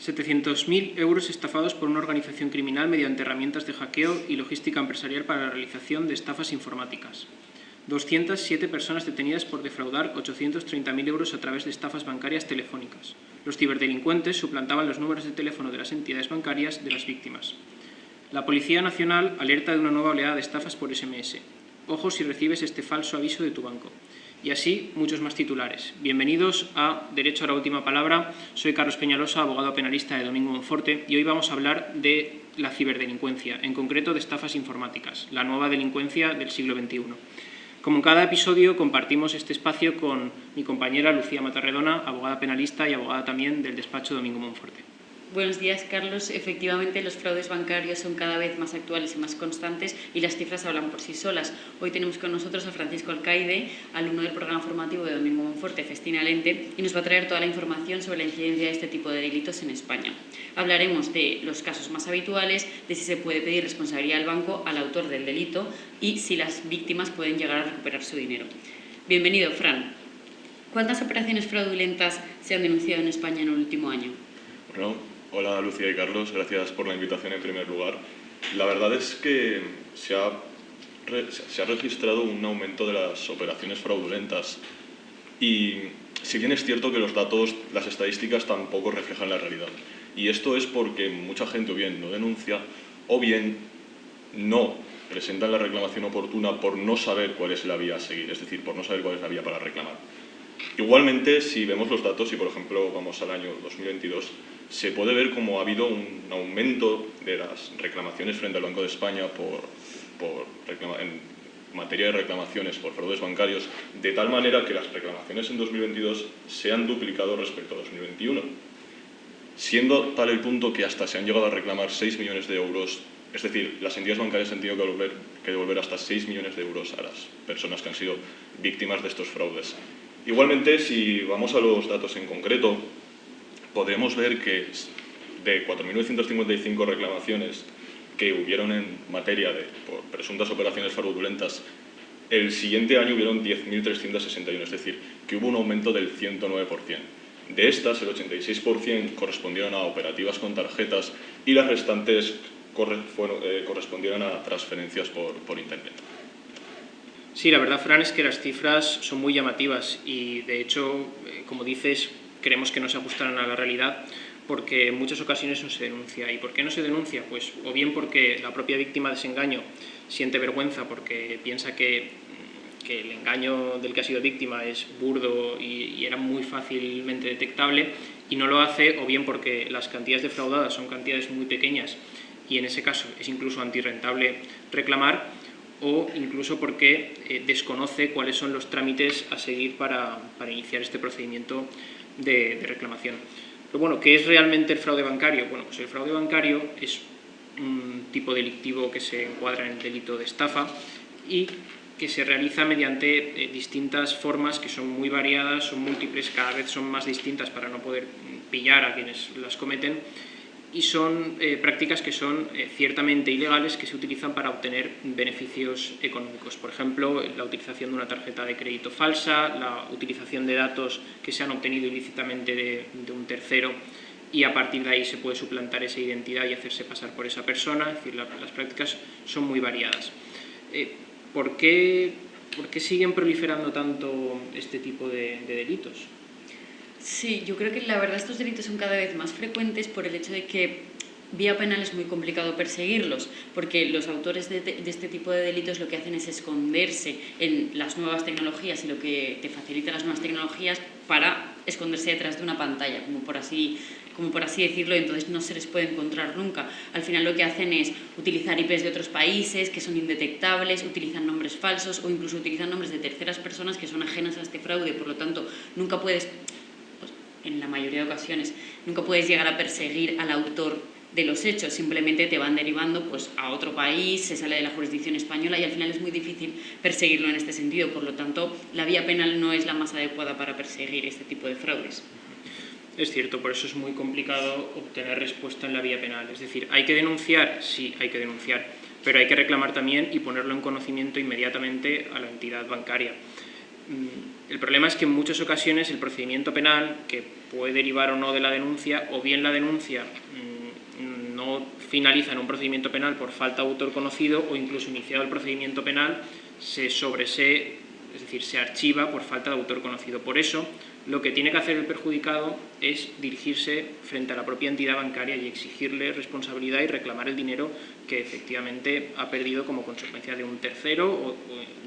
700.000 euros estafados por una organización criminal mediante herramientas de hackeo y logística empresarial para la realización de estafas informáticas. 207 personas detenidas por defraudar 830.000 euros a través de estafas bancarias telefónicas. Los ciberdelincuentes suplantaban los números de teléfono de las entidades bancarias de las víctimas. La Policía Nacional alerta de una nueva oleada de estafas por SMS. Ojo si recibes este falso aviso de tu banco. Y así, muchos más titulares. Bienvenidos a Derecho a la Última Palabra. Soy Carlos Peñalosa, abogado penalista de Domingo Monforte, y hoy vamos a hablar de la ciberdelincuencia, en concreto de estafas informáticas, la nueva delincuencia del siglo XXI. Como en cada episodio, compartimos este espacio con mi compañera Lucía Matarredona, abogada penalista y abogada también del despacho Domingo Monforte. Buenos días, Carlos. Efectivamente, los fraudes bancarios son cada vez más actuales y más constantes y las cifras hablan por sí solas. Hoy tenemos con nosotros a Francisco Alcaide, alumno del programa formativo de Domingo Monforte, Festina Lente, y nos va a traer toda la información sobre la incidencia de este tipo de delitos en España. Hablaremos de los casos más habituales, de si se puede pedir responsabilidad al banco al autor del delito y si las víctimas pueden llegar a recuperar su dinero. Bienvenido, Fran. ¿Cuántas operaciones fraudulentas se han denunciado en España en el último año? Bueno, hola Lucía y Carlos, gracias por la invitación en primer lugar. La verdad es que se ha registrado un aumento de las operaciones fraudulentas y si bien es cierto que los datos, las estadísticas tampoco reflejan la realidad. Y esto es porque mucha gente o bien no denuncia o bien no presentan la reclamación oportuna por no saber cuál es la vía a seguir, es decir, por no saber cuál es la vía para reclamar. Igualmente, si vemos los datos y, por ejemplo, vamos al año 2022, se puede ver cómo ha habido un aumento de las reclamaciones frente al Banco de España en materia de reclamaciones por fraudes bancarios, de tal manera que las reclamaciones en 2022 se han duplicado respecto a 2021, siendo tal el punto que hasta se han llegado a reclamar 6 millones de euros, es decir, las entidades bancarias han tenido que devolver hasta 6 millones de euros a las personas que han sido víctimas de estos fraudes. Igualmente, si vamos a los datos en concreto, podremos ver que de 4.955 reclamaciones que hubieron en materia de por presuntas operaciones fraudulentas, el siguiente año hubieron 10.361, es decir, que hubo un aumento del 109%. De estas, el 86% correspondieron a operativas con tarjetas y las restantes correspondieron a transferencias por Internet. Sí, la verdad, Fran, es que las cifras son muy llamativas y, de hecho, como dices, creemos que no se ajustan a la realidad porque en muchas ocasiones no se denuncia. ¿Y por qué no se denuncia? Pues o bien porque la propia víctima de ese engaño siente vergüenza porque piensa que el engaño del que ha sido víctima es burdo y era muy fácilmente detectable y no lo hace, o bien porque las cantidades defraudadas son cantidades muy pequeñas y en ese caso es incluso antirrentable reclamar, o incluso porque desconoce cuáles son los trámites a seguir para iniciar este procedimiento de reclamación. Pero bueno, ¿qué es realmente el fraude bancario? Bueno, pues el fraude bancario es un tipo delictivo que se encuadra en el delito de estafa y que se realiza mediante distintas formas que son muy variadas, son múltiples, cada vez son más distintas para no poder pillar a quienes las cometen, y son prácticas que son ciertamente ilegales, que se utilizan para obtener beneficios económicos. Por ejemplo, la utilización de una tarjeta de crédito falsa, la utilización de datos que se han obtenido ilícitamente de un tercero y a partir de ahí se puede suplantar esa identidad y hacerse pasar por esa persona. Es decir, las prácticas son muy variadas. ¿Por qué siguen proliferando tanto este tipo de delitos? Sí, yo creo que la verdad estos delitos son cada vez más frecuentes por el hecho de que vía penal es muy complicado perseguirlos, porque los autores de este tipo de delitos lo que hacen es esconderse en las nuevas tecnologías y lo que te facilita las nuevas tecnologías para esconderse detrás de una pantalla, como por así decirlo, y entonces no se les puede encontrar nunca. Al final lo que hacen es utilizar IPs de otros países que son indetectables, utilizan nombres falsos o incluso utilizan nombres de terceras personas que son ajenas a este fraude, por lo tanto nunca puedes, en la mayoría de ocasiones, nunca puedes llegar a perseguir al autor de los hechos, simplemente te van derivando pues, a otro país, se sale de la jurisdicción española y al final es muy difícil perseguirlo en este sentido. Por lo tanto, la vía penal no es la más adecuada para perseguir este tipo de fraudes. Es cierto, por eso es muy complicado obtener respuesta en la vía penal. Es decir, ¿hay que denunciar? Sí, hay que denunciar, pero hay que reclamar también y ponerlo en conocimiento inmediatamente a la entidad bancaria. El problema es que en muchas ocasiones el procedimiento penal, que puede derivar o no de la denuncia, o bien la denuncia no finaliza en un procedimiento penal por falta de autor conocido, o incluso iniciado el procedimiento penal se sobresee, es decir, se archiva por falta de autor conocido. Por eso, lo que tiene que hacer el perjudicado es dirigirse frente a la propia entidad bancaria y exigirle responsabilidad y reclamar el dinero que efectivamente ha perdido como consecuencia de un tercero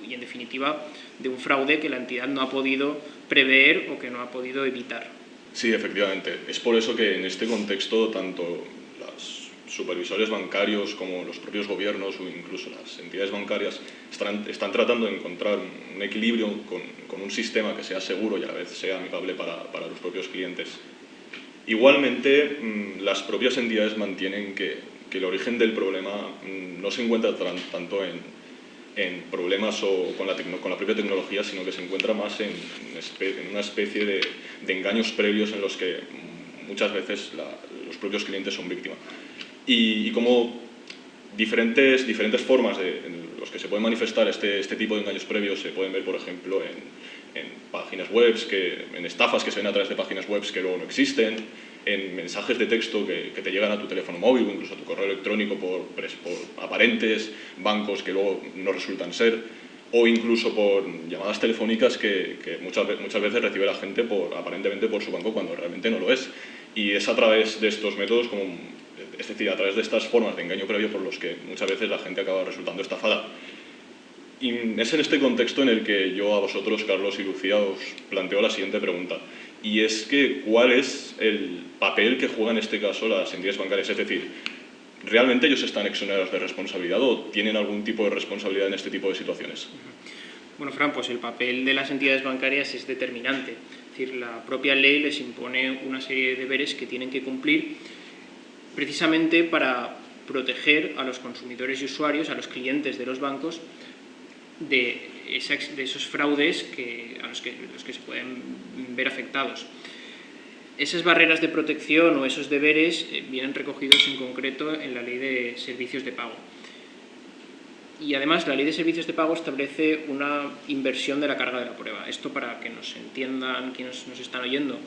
y, en definitiva, de un fraude que la entidad no ha podido prever o que no ha podido evitar. Sí, efectivamente. Es por eso que en este contexto tanto los supervisores bancarios como los propios gobiernos o incluso las entidades bancarias están tratando de encontrar un equilibrio con un sistema que sea seguro y a la vez sea amigable para los propios clientes. Igualmente, las propias entidades mantienen que el origen del problema no se encuentra tanto en problemas con la propia tecnología, sino que se encuentra más en una especie de engaños previos en los que muchas veces los propios clientes son víctimas. Y como diferentes formas en los que se puede manifestar este tipo de engaños previos se pueden ver, por ejemplo, en páginas web, en estafas que se ven a través de páginas web que luego no existen, en mensajes de texto que te llegan a tu teléfono móvil o incluso a tu correo electrónico por aparentes bancos que luego no resultan ser, o incluso por llamadas telefónicas que muchas veces recibe la gente aparentemente por su banco cuando realmente no lo es. Y es a través de estos métodos, es decir, a través de estas formas de engaño previo por los que muchas veces la gente acaba resultando estafada. Y es en este contexto en el que yo a vosotros, Carlos y Lucía, os planteo la siguiente pregunta. Y es que, ¿cuál es el papel que juegan en este caso las entidades bancarias? Es decir, ¿realmente ellos están exonerados de responsabilidad o tienen algún tipo de responsabilidad en este tipo de situaciones? Bueno, Fran, pues el papel de las entidades bancarias es determinante. Es decir, la propia ley les impone una serie de deberes que tienen que cumplir precisamente para proteger a los consumidores y usuarios, a los clientes de los bancos, de esos fraudes a los que se pueden ver afectados. Esas barreras de protección o esos deberes vienen recogidos en concreto en la Ley de Servicios de Pago. Y además la Ley de Servicios de Pago establece una inversión de la carga de la prueba. Esto, para que nos entiendan quienes nos están oyendo,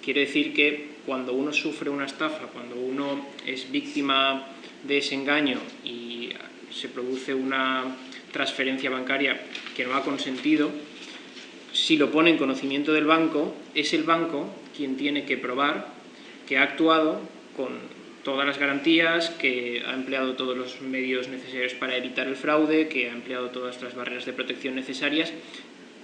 quiere decir que cuando uno sufre una estafa, cuando uno es víctima de ese engaño y se produce una transferencia bancaria que no ha consentido, si lo pone en conocimiento del banco, es el banco quien tiene que probar que ha actuado con todas las garantías, que ha empleado todos los medios necesarios para evitar el fraude, que ha empleado todas las barreras de protección necesarias.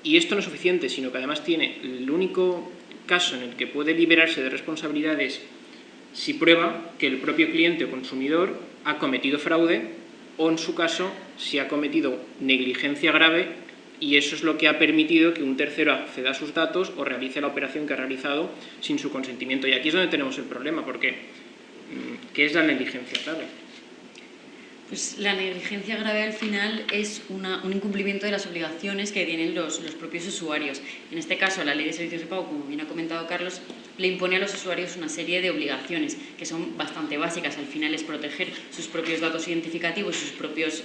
Y esto no es suficiente, sino que además tiene el único caso en el que puede liberarse de responsabilidades si prueba que el propio cliente o consumidor ha cometido fraude o, en su caso, si ha cometido negligencia grave, y eso es lo que ha permitido que un tercero acceda a sus datos o realice la operación que ha realizado sin su consentimiento. Y aquí es donde tenemos el problema, porque ¿qué es la negligencia grave? Pues la negligencia grave al final es un incumplimiento de las obligaciones que tienen los propios usuarios. En este caso, la Ley de Servicios de Pago, como bien ha comentado Carlos, le impone a los usuarios una serie de obligaciones que son bastante básicas. Al final es proteger sus propios datos identificativos, sus propias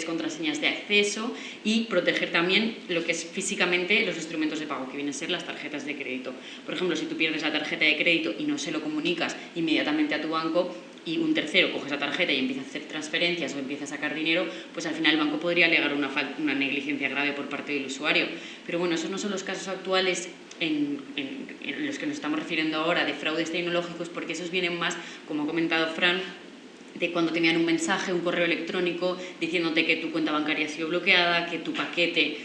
contraseñas de acceso y proteger también lo que es físicamente los instrumentos de pago, que vienen a ser las tarjetas de crédito. Por ejemplo, si tú pierdes la tarjeta de crédito y no se lo comunicas inmediatamente a tu banco y un tercero coge esa tarjeta y empieza a hacer transferencias o empieza a sacar dinero, pues al final el banco podría alegar una negligencia grave por parte del usuario. Pero bueno, esos no son los casos actuales en los que nos estamos refiriendo ahora de fraudes tecnológicos, porque esos vienen más, como ha comentado Fran, de cuando te envían un mensaje, un correo electrónico diciéndote que tu cuenta bancaria ha sido bloqueada, que tu paquete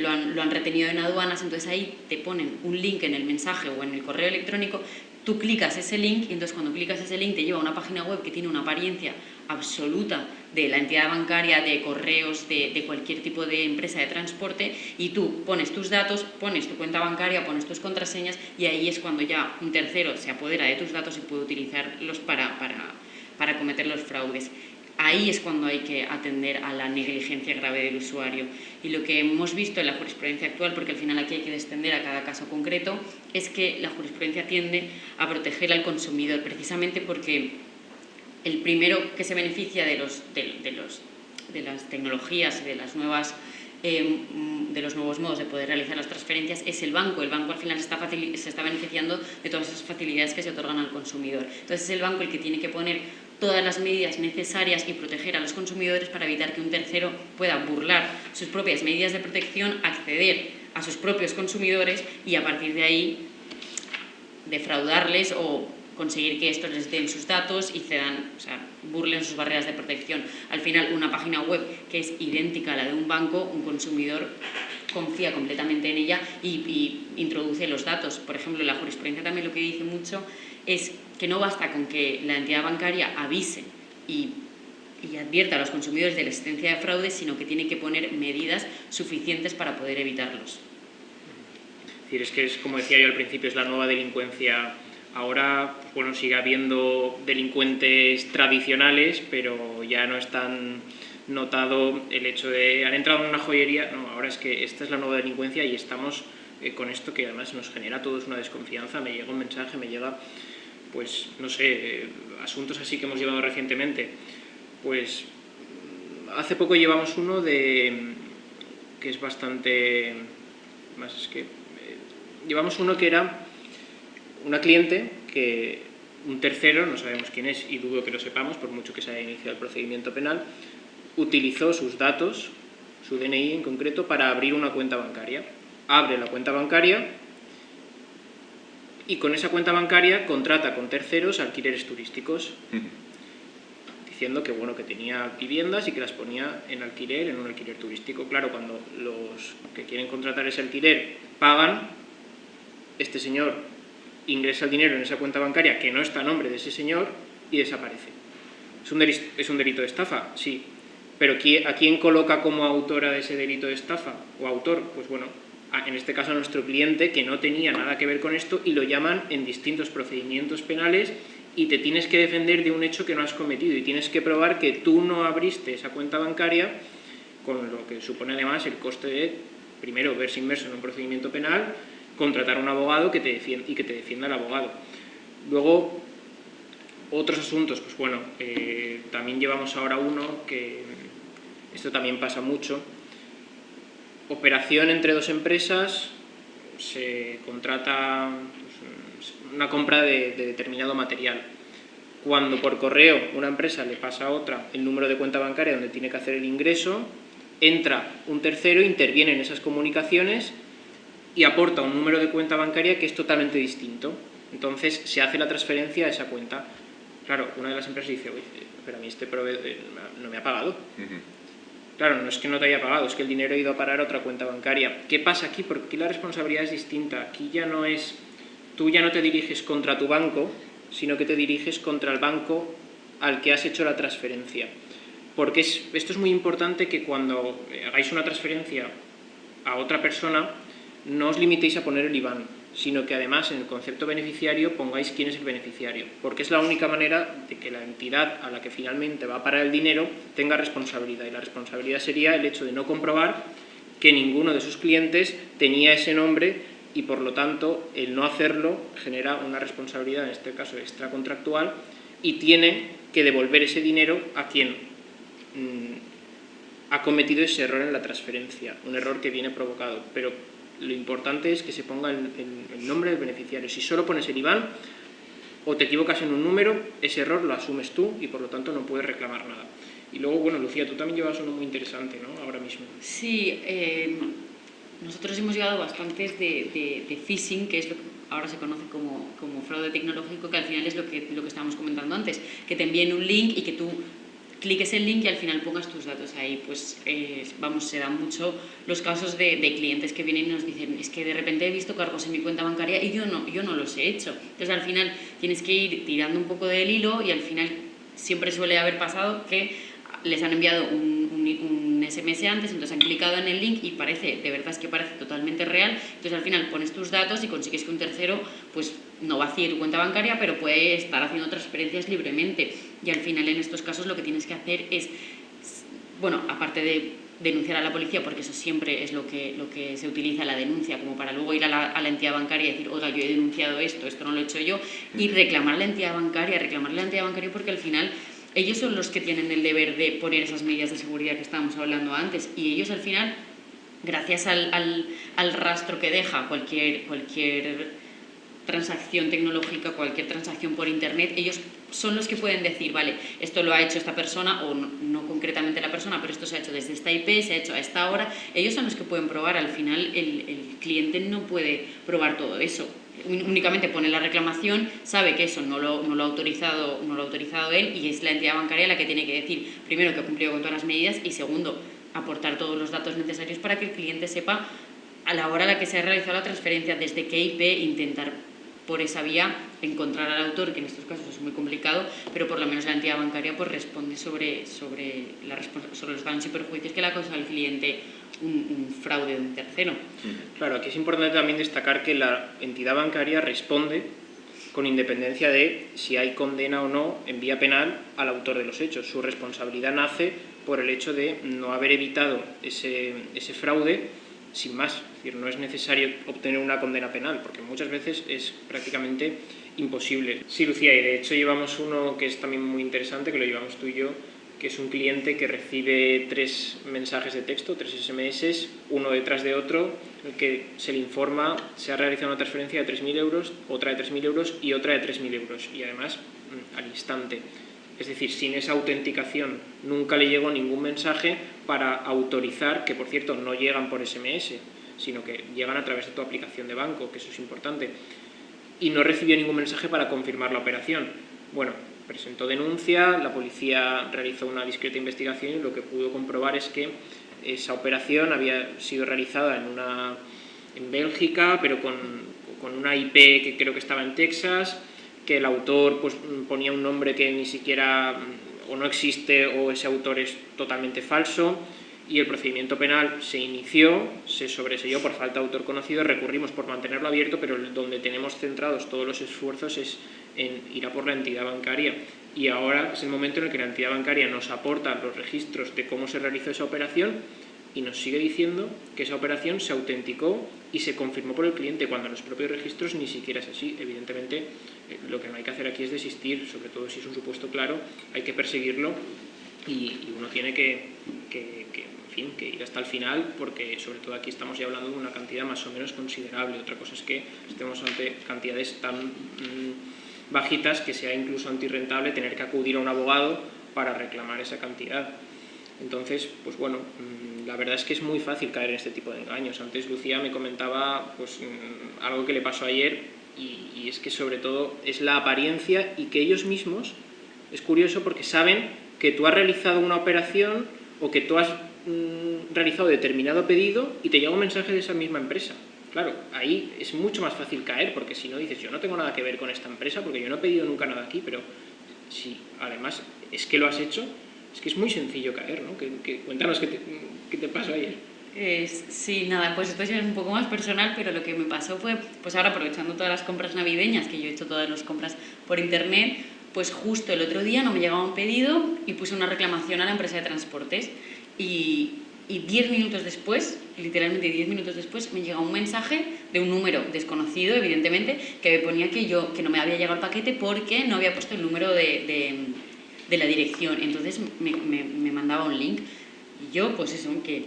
lo han retenido en aduanas. Entonces ahí te ponen un link en el mensaje o en el correo electrónico, tú clicas ese link y entonces cuando clicas ese link te lleva a una página web que tiene una apariencia absoluta de la entidad bancaria, de correos, de cualquier tipo de empresa de transporte, y tú pones tus datos, pones tu cuenta bancaria, pones tus contraseñas, y ahí es cuando ya un tercero se apodera de tus datos y puede utilizarlos para cometer los fraudes. Ahí es cuando hay que atender a la negligencia grave del usuario. Y lo que hemos visto en la jurisprudencia actual, porque al final aquí hay que descender a cada caso concreto, es que la jurisprudencia tiende a proteger al consumidor, precisamente porque el primero que se beneficia de las tecnologías y de las nuevas de los nuevos modos de poder realizar las transferencias es el banco. El banco al final se está beneficiando de todas esas facilidades que se otorgan al consumidor. Entonces es el banco el que tiene que poner todas las medidas necesarias y proteger a los consumidores para evitar que un tercero pueda burlar sus propias medidas de protección, acceder a sus propios consumidores y a partir de ahí defraudarles o conseguir que estos les den sus datos y burlen sus barreras de protección. Al final, una página web que es idéntica a la de un banco, un consumidor confía completamente en ella y introduce los datos. Por ejemplo, la jurisprudencia también lo que dice mucho es que no basta con que la entidad bancaria avise y advierta a los consumidores de la existencia de fraude, sino que tiene que poner medidas suficientes para poder evitarlos. Es que es como decía yo al principio, es la nueva delincuencia. Ahora, pues bueno, sigue habiendo delincuentes tradicionales, pero ya no es tan notado el hecho de han entrado en una joyería. No, ahora es que esta es la nueva delincuencia y estamos con esto que además nos genera a todos una desconfianza. Me llega un mensaje, me llega, pues no sé, asuntos así que hemos llevado recientemente. Pues hace poco llevamos uno que es bastante más, es que llevamos uno que era una cliente que un tercero, no sabemos quién es y dudo que lo sepamos por mucho que se haya iniciado el procedimiento penal, utilizó sus datos, su DNI en concreto, para abrir una cuenta bancaria. Abre la cuenta bancaria y con esa cuenta bancaria contrata con terceros alquileres turísticos, diciendo que bueno, que tenía viviendas y que las ponía en alquiler, en un alquiler turístico. Claro, cuando los que quieren contratar ese alquiler pagan, este señor ingresa el dinero en esa cuenta bancaria que no está a nombre de ese señor y desaparece. ¿Es un delito de estafa? Sí. ¿Pero a quién coloca como autora de ese delito de estafa o autor? Pues bueno, en este caso a nuestro cliente, que no tenía nada que ver con esto, y lo llaman en distintos procedimientos penales y te tienes que defender de un hecho que no has cometido y tienes que probar que tú no abriste esa cuenta bancaria, con lo que supone además el coste de, primero, verse inmerso en un procedimiento penal, contratar a un abogado que te defienda el abogado. Luego, otros asuntos, pues bueno, también llevamos ahora uno que esto también pasa mucho. Operación entre dos empresas, se contrata una compra de determinado material. Cuando por correo una empresa le pasa a otra el número de cuenta bancaria donde tiene que hacer el ingreso, entra un tercero, interviene en esas comunicaciones y aporta un número de cuenta bancaria que es totalmente distinto. Entonces se hace la transferencia a esa cuenta. Claro, una de las empresas dice, oye, pero a mí este proveedor no me ha pagado. Claro, no es que no te haya pagado, es que el dinero ha ido a parar a otra cuenta bancaria. ¿Qué pasa aquí? Porque aquí la responsabilidad es distinta. Aquí ya no es, tú ya no te diriges contra tu banco, sino que te diriges contra el banco al que has hecho la transferencia. Porque esto es muy importante, que cuando hagáis una transferencia a otra persona, no os limitéis a poner el IBAN, sino que además en el concepto beneficiario pongáis quién es el beneficiario, porque es la única manera de que la entidad a la que finalmente va a parar el dinero tenga responsabilidad, y la responsabilidad sería el hecho de no comprobar que ninguno de sus clientes tenía ese nombre y por lo tanto el no hacerlo genera una responsabilidad, en este caso extracontractual, y tiene que devolver ese dinero a quien ha cometido ese error en la transferencia, un error que viene provocado, pero lo importante es que se ponga el nombre del beneficiario. Si solo pones el IBAN o te equivocas en un número, ese error lo asumes tú y por lo tanto no puedes reclamar nada. Y luego, bueno, Lucía, tú también llevas uno muy interesante, ¿no? Ahora mismo. Sí, nosotros hemos llevado bastantes de phishing, que es lo que ahora se conoce como fraude tecnológico, que al final es lo que estábamos comentando antes, que te envíen un link y que tú cliques el link y al final pongas tus datos ahí. Pues se dan mucho los casos de clientes que vienen y nos dicen, es que de repente he visto cargos en mi cuenta bancaria y yo no los he hecho. Entonces al final tienes que ir tirando un poco del hilo y al final siempre suele haber pasado que les han enviado un SMS antes, entonces han clicado en el link y de verdad es que parece totalmente real. Entonces al final pones tus datos y consigues que un tercero pues no vacíe tu cuenta bancaria, pero puede estar haciendo transferencias libremente. Y al final en estos casos lo que tienes que hacer es, bueno, aparte de denunciar a la policía, porque eso siempre es lo que se utiliza, la denuncia, como para luego ir a la entidad bancaria y decir, oiga, yo he denunciado esto no lo he hecho yo, y reclamarle a la entidad bancaria, porque al final ellos son los que tienen el deber de poner esas medidas de seguridad que estábamos hablando antes, y ellos al final gracias al rastro que deja cualquier transacción tecnológica, cualquier transacción por internet, ellos son los que pueden decir, vale, esto lo ha hecho esta persona, o no concretamente la persona, pero esto se ha hecho desde esta IP, se ha hecho a esta hora. Ellos son los que pueden probar. Al final el cliente no puede probar todo eso. Únicamente pone la reclamación, sabe que eso no lo ha autorizado él, y es la entidad bancaria la que tiene que decir, primero, que ha cumplido con todas las medidas, y segundo, aportar todos los datos necesarios para que el cliente sepa a la hora a la que se ha realizado la transferencia, desde qué IP intentar por esa vía encontrar al autor, que en estos casos es muy complicado, pero por lo menos la entidad bancaria pues responde sobre los daños y perjuicios que le ha causado al cliente un fraude de un tercero. Claro, aquí es importante también destacar que la entidad bancaria responde con independencia de si hay condena o no en vía penal al autor de los hechos. Su responsabilidad nace por el hecho de no haber evitado ese fraude sin más. Es decir, no es necesario obtener una condena penal, porque muchas veces es prácticamente imposible. Sí, Lucía, y de hecho llevamos uno que es también muy interesante, que lo llevamos tú y yo, que es un cliente que recibe 3 mensajes de texto, 3 SMS, uno detrás de otro, en el que se le informa, se ha realizado una transferencia de 3.000 euros, otra de 3.000 euros y otra de 3.000 euros, y además al instante. Es decir, sin esa autenticación nunca le llegó ningún mensaje para autorizar, que por cierto no llegan por SMS, sino que llegan a través de tu aplicación de banco, que eso es importante. Y no recibió ningún mensaje para confirmar la operación. Bueno, presentó denuncia, la policía realizó una discreta investigación y lo que pudo comprobar es que esa operación había sido realizada en Bélgica, pero con una IP que creo que estaba en Texas, que el autor pues ponía un nombre que ni siquiera o no existe, o ese autor es totalmente falso, y el procedimiento penal se inició, se sobreseyó por falta de autor conocido, recurrimos por mantenerlo abierto, pero donde tenemos centrados todos los esfuerzos es en ir a por la entidad bancaria. Y ahora es el momento en el que la entidad bancaria nos aporta los registros de cómo se realizó esa operación y nos sigue diciendo que esa operación se autenticó y se confirmó por el cliente, cuando en los propios registros ni siquiera es así. Evidentemente, lo que no hay que hacer aquí es desistir, sobre todo si es un supuesto claro, hay que perseguirlo y uno tiene que ir hasta el final, porque sobre todo aquí estamos ya hablando de una cantidad más o menos considerable. Otra cosa es que estemos ante cantidades tan bajitas que sea incluso antirrentable tener que acudir a un abogado para reclamar esa cantidad. Entonces, pues bueno, la verdad es que es muy fácil caer en este tipo de engaños. Antes Lucía me comentaba pues algo que le pasó ayer, y es que sobre todo es la apariencia, y que ellos mismos, es curioso porque saben que tú has realizado una operación o que tú has realizado determinado pedido y te llega un mensaje de esa misma empresa. Claro, ahí es mucho más fácil caer, porque si no dices, yo no tengo nada que ver con esta empresa porque yo no he pedido nunca nada aquí, pero si además es que lo has hecho, es que es muy sencillo caer, ¿no? Cuéntanos qué te pasó ayer. Sí, nada, pues esto ya es un poco más personal, pero lo que me pasó fue, pues ahora aprovechando todas las compras navideñas, que yo he hecho todas las compras por internet, pues justo el otro día no me llegaba un pedido y puse una reclamación a la empresa de transportes, y 10 minutos después, literalmente 10 minutos después, me llega un mensaje de un número desconocido, evidentemente, que me ponía que no me había llegado el paquete porque no había puesto el número de la dirección. Entonces me mandaba un link. Y yo, pues eso, que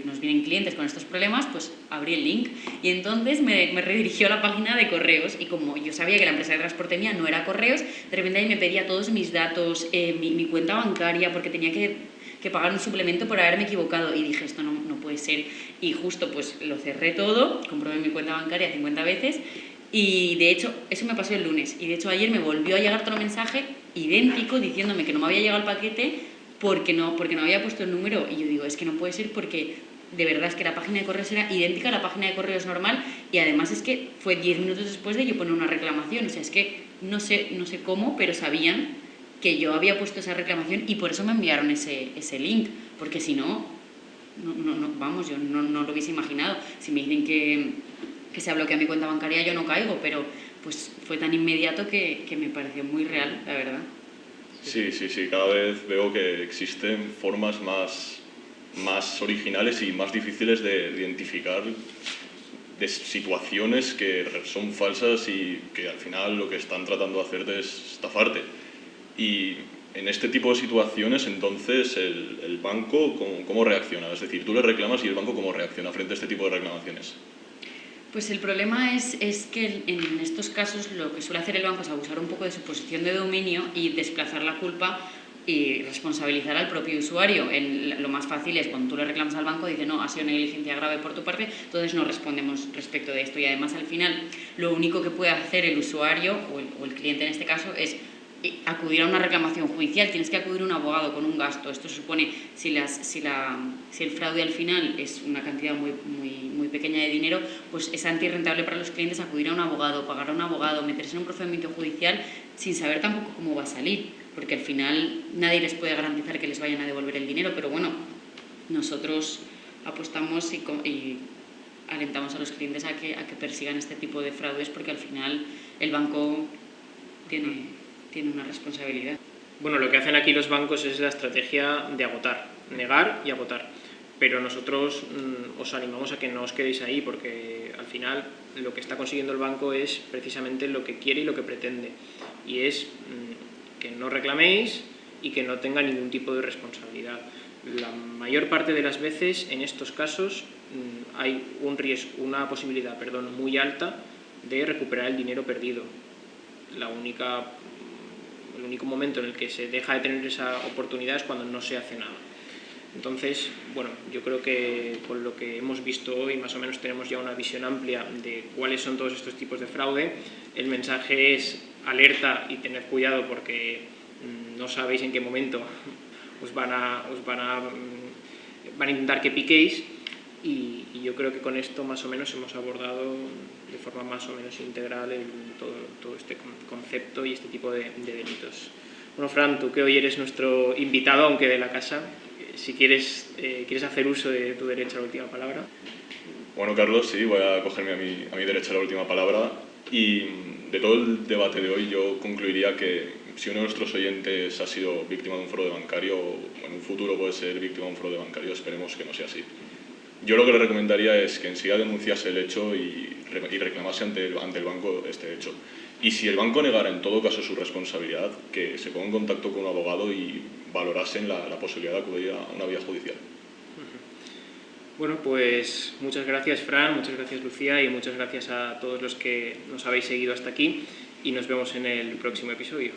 nos vienen clientes con estos problemas, pues abrí el link y entonces me redirigió a la página de correos, y como yo sabía que la empresa de transporte mía no era correos, de repente ahí me pedía todos mis datos, mi cuenta bancaria, porque tenía que pagar un suplemento por haberme equivocado, y dije, esto no puede ser, y justo pues lo cerré todo, comprobé mi cuenta bancaria 50 veces, y de hecho eso me pasó el lunes, y de hecho ayer me volvió a llegar otro mensaje idéntico diciéndome que no me había llegado el paquete porque no había puesto el número, y yo digo, es que no puede ser, porque de verdad es que la página de correos era idéntica a la página de correos normal, y además es que fue 10 minutos después de yo poner una reclamación. O sea, es que no sé cómo, pero sabían que yo había puesto esa reclamación y por eso me enviaron ese link, porque si no, vamos, yo no lo hubiese imaginado. Si me dicen que se ha bloqueado mi cuenta bancaria, yo no caigo, pero pues fue tan inmediato que me pareció muy real, la verdad. Sí, cada vez veo que existen formas más originales y más difíciles de identificar, de situaciones que son falsas y que al final lo que están tratando de hacerte es estafarte. Y En este tipo de situaciones, entonces, el banco, ¿cómo reacciona? Es decir, tú le reclamas y el banco, ¿cómo reacciona frente a este tipo de reclamaciones? Pues el problema es que en estos casos lo que suele hacer el banco es abusar un poco de su posición de dominio y desplazar la culpa y responsabilizar al propio usuario. Lo más fácil es cuando tú le reclamas al banco, dice no, ha sido una negligencia grave por tu parte, entonces no respondemos respecto de esto. Y además al final lo único que puede hacer el usuario o el cliente en este caso es acudir a una reclamación judicial. Tienes que acudir a un abogado con un gasto. Esto supone, si el fraude al final es una cantidad muy pequeña de dinero, pues es antirrentable para los clientes acudir a un abogado, pagar a un abogado, meterse en un procedimiento judicial sin saber tampoco cómo va a salir, porque al final nadie les puede garantizar que les vayan a devolver el dinero. Pero bueno, nosotros apostamos y alentamos a los clientes a que persigan este tipo de fraudes, porque al final el banco tiene una responsabilidad. Bueno, lo que hacen aquí los bancos es la estrategia de agotar, negar y agotar. Pero nosotros os animamos a que no os quedéis ahí, porque al final lo que está consiguiendo el banco es precisamente lo que quiere y lo que pretende. Y es que no reclaméis y que no tenga ningún tipo de responsabilidad. La mayor parte de las veces, en estos casos, hay una posibilidad muy alta de recuperar el dinero perdido. El único momento en el que se deja de tener esa oportunidad es cuando no se hace nada. Entonces, bueno, yo creo que con lo que hemos visto hoy más o menos tenemos ya una visión amplia de cuáles son todos estos tipos de fraude. El mensaje es alerta y tened cuidado porque no sabéis en qué momento van a intentar que piquéis, y yo creo que con esto más o menos hemos abordado de forma más o menos integral todo este concepto y este tipo de delitos. Bueno, Fran, tú que hoy eres nuestro invitado, aunque de la casa, si quieres hacer uso de tu derecho a la última palabra. Bueno, Carlos, sí, voy a cogerme a mi derecho a la última palabra. Y de todo el debate de hoy yo concluiría que si uno de nuestros oyentes ha sido víctima de un fraude bancario o en un futuro puede ser víctima de un fraude bancario, esperemos que no sea así. Yo lo que le recomendaría es que enseguida denunciase el hecho y reclamase ante el banco este hecho. Y si el banco negara en todo caso su responsabilidad, que se ponga en contacto con un abogado y valorasen la posibilidad de acudir a una vía judicial. Bueno, pues muchas gracias, Fran, muchas gracias, Lucía, y muchas gracias a todos los que nos habéis seguido hasta aquí, y nos vemos en el próximo episodio.